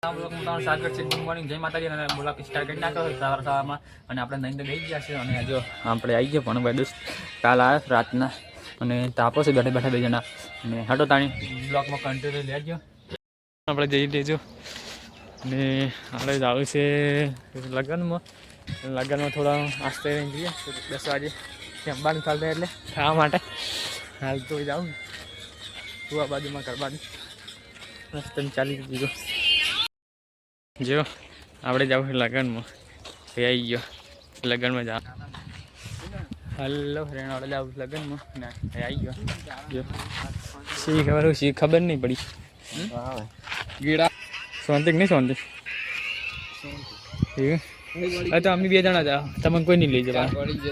સ્વાગત છે. Good morning, જય માતાજી. અને બ્લોગ સ્ટાર્ટ કરી નાખ્યો છે સવારમાં. અને આપણે નહીં તો ગઈ ગયા છે. અને જો આપણે આવી ગયા પણ ભાઈ દોસ્ત કાલ આવ્યા રાતના અને તાપો છે બેઠા બેઠા 2 જણા. અને હટો તાણી બ્લોગમાં કન્ટિન્યુ લેજો. આપણે જઈ લેજો. અને આપણે જવું છે લગ્નમાં થોડા આસ્તે જઈએ 10 વાગે અંબાનું ચાલતા એટલે ખાવા માટે. હાલ તો જાઉં તું આ બાજુમાં કરવાની રસ્તે ચાલી દીધું. જો આપણે જવું છે લગ્નમાં. આવી ગયો લગ્નમાં જા. હલો ફ્રેન્ડ, આપણે જવું લગ્નમાં ને આવી ગયો. જો શી ખબર નહીં પડી. ગીડા શાંતિ નહીં શાંતિ તો અમે 2 જણા જાઓ. તમે કોઈ નહીં લઈ જવા.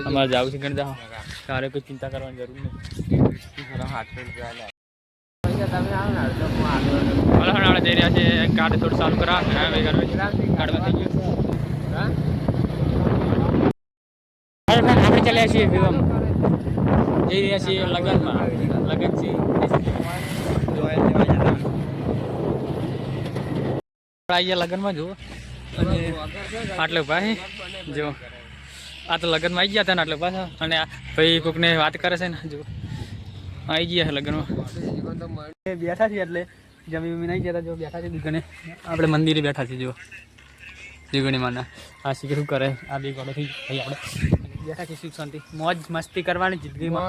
અમારે જવું છે ગણ જાઓ. તારે કોઈ ચિંતા કરવાની જરૂર નહીં. આપણે જઈ રહ્યા છીએ ગાડી થોડું ચાલુ કરા ગાડીમાં થઈ ગયું. આપણે ચાલ્યા છીએ ફિલ્મ જઈ રહ્યા છીએ લગ્નમાં. લગ્ન છે લગ્નમાં જુઓ. અને આટલે ભાઈ જો આ તો લગ્નમાં આવી ગયા હતા ને આટલે પાછા. અને ભાઈ કોકને વાત કરે છે ને જો આવી ગયા છે લગ્નમાં. બેઠા છીએ એટલે જમી બમી નહીં જતા. જો બેઠા છે દીકને આપણે મંદિરે બેઠા છીએ. જો દીકણી માના આ શીખ શું કરે. આ 2 ગોળોથી ભાઈ આપણે બેઠા છીએ સુખ શાંતિ મોજ મસ્તી કરવાની જિંદગીમાં.